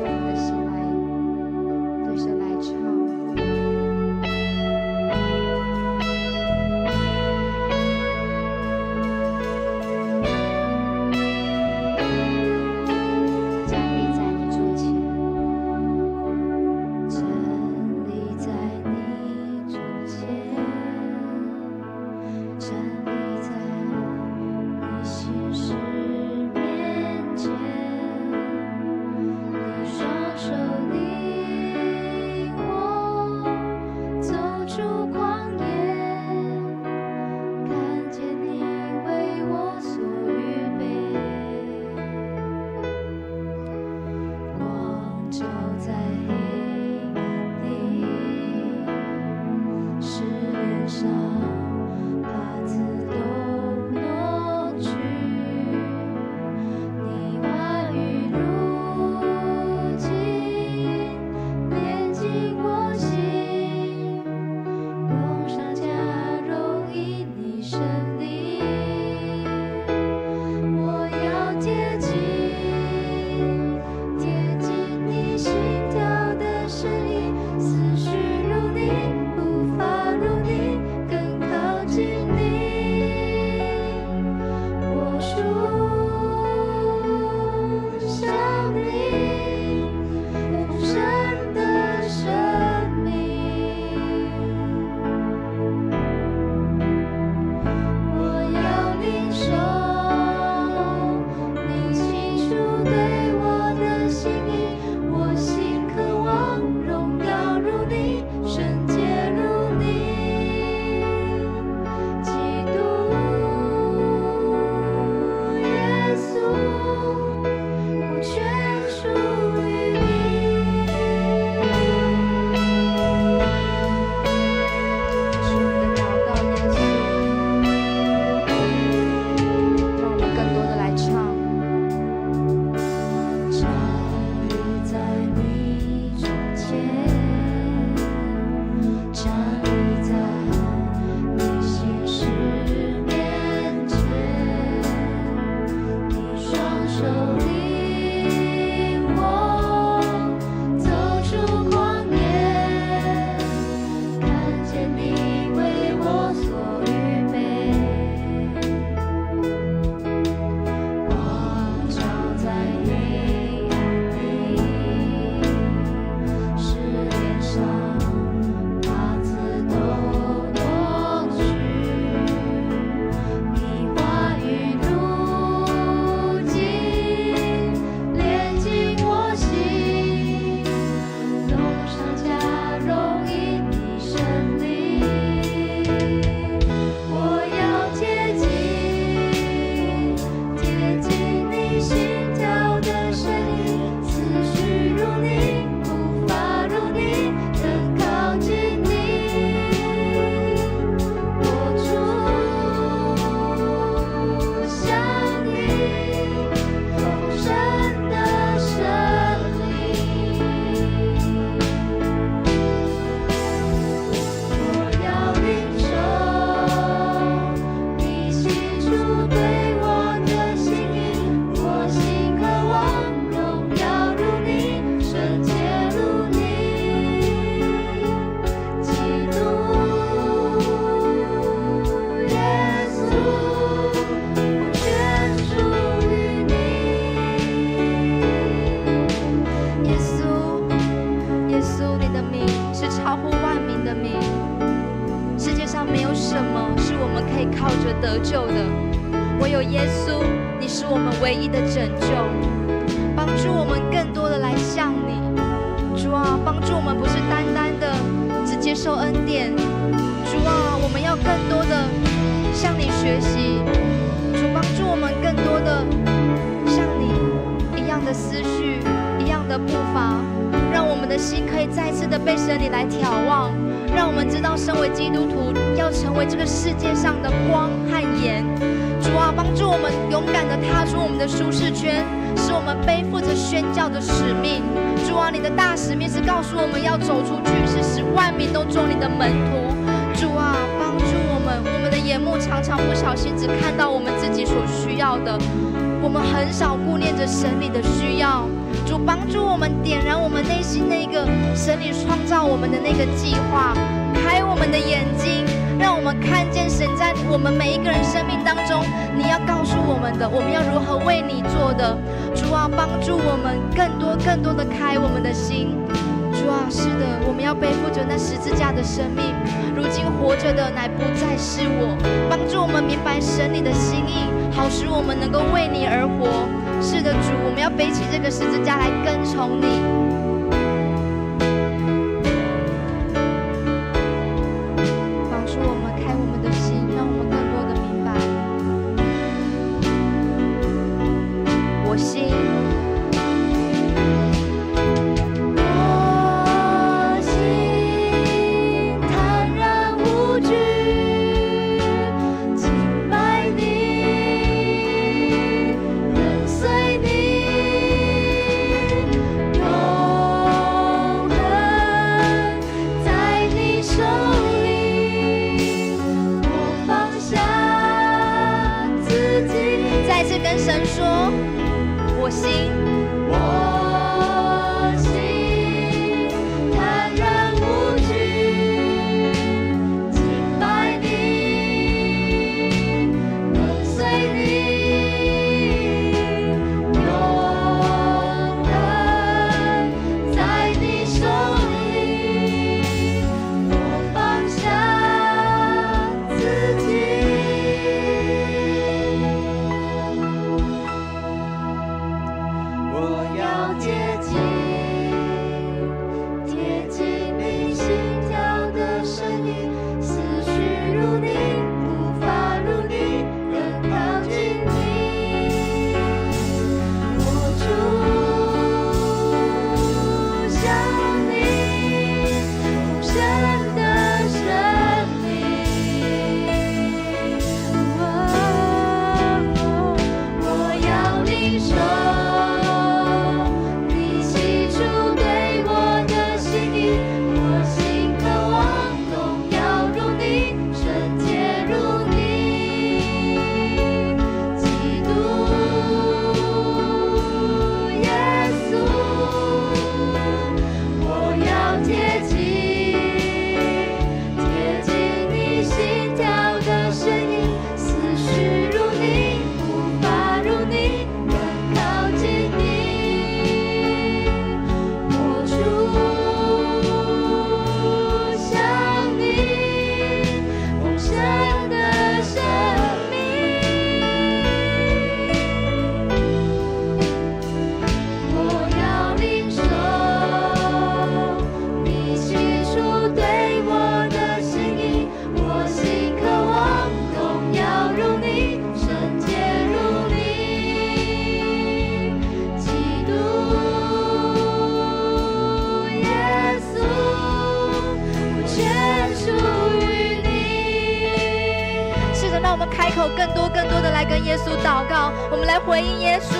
我们的心来对神来唱。得救的，唯有耶稣，你是我们唯一的拯救，帮助我们更多的来向你。主啊，帮助我们不是单单的只接受恩典，主啊，我们要更多的向你学习。主，帮助我们更多的像你一样的思绪，一样的步伐，让我们的心可以再次的被神你来眺望，让我们知道身为基督徒要成为这个世界上的光和盐。主啊，帮助我们勇敢的踏出我们的舒适圈，使我们背负着宣教的使命。主啊，你的大使命是告诉我们要走出去，是使万民都做你的门徒。主啊，帮助我们的眼目常常不小心只看到我们自己所需要的，我们很少顾念着神你的需要。主，帮助我们们点燃我们内心那个神你创造我们的那个计划，开我们的眼睛，让我们看见神在我们每一个人生命当中，你要告诉我们的，我们要如何为你做的。主啊，帮助我们更多的开我们的心。主啊，是的，我们要背负着那十字架的生命，如今活着的乃不再是我。帮助我们明白神你的心意，好使我们能够为你而活。是的，主，我们要背起这个十字架来跟从你。帮助我们开我们的心，让我们更多的明白，我心。更多的来跟耶稣祷告，我们来回应耶稣。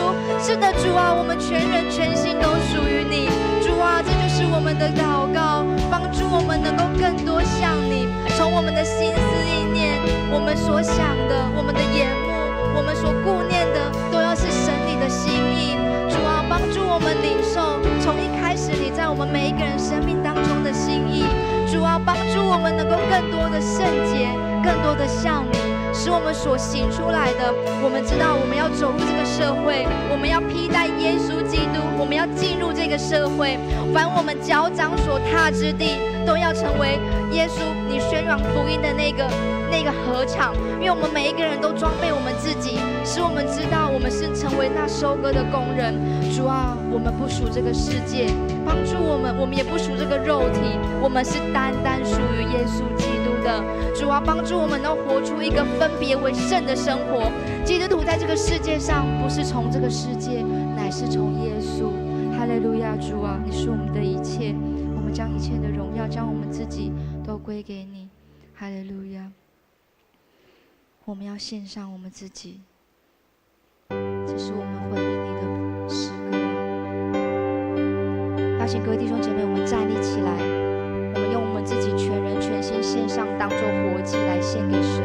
是的，主啊，我们全人全心都属于你。主啊，这就是我们的祷告，帮助我们能够更多像你，从我们的心思意念，我们所想的，我们的眼目，我们所顾念的，都要是神你的心意。主啊，帮助我们领受从一开始你在我们每一个人生命当中的心意。主啊，帮助我们能够更多的圣洁，更多的像你，使我们所行出来的，我们知道我们要走入这个社会，我们要披戴耶稣基督，我们要进入这个社会，凡我们脚掌所踏之地，都要成为耶稣你宣扬福音的那个禾场。因为我们每一个人都装备我们自己，使我们知道我们是成为那收割的工人。主啊，我们不属这个世界，帮助我们，我们也不属这个肉体，我们是单单属于耶稣基督的。主啊，帮助我们能活出一个分别为圣的生活。基督徒在这个世界上，不是从这个世界，乃是从耶稣。哈利路亚，主啊，你是我们的一切，我们将一切的荣耀，将我们自己都归给你。哈利路亚，我们要献上我们自己，这是我们回应你的诗歌。邀请各位弟兄姐妹，我们站立起来，我们用我们自己全人全心献上，当作活祭来献给神。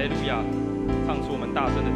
利路亚，唱出我们大声的赞美。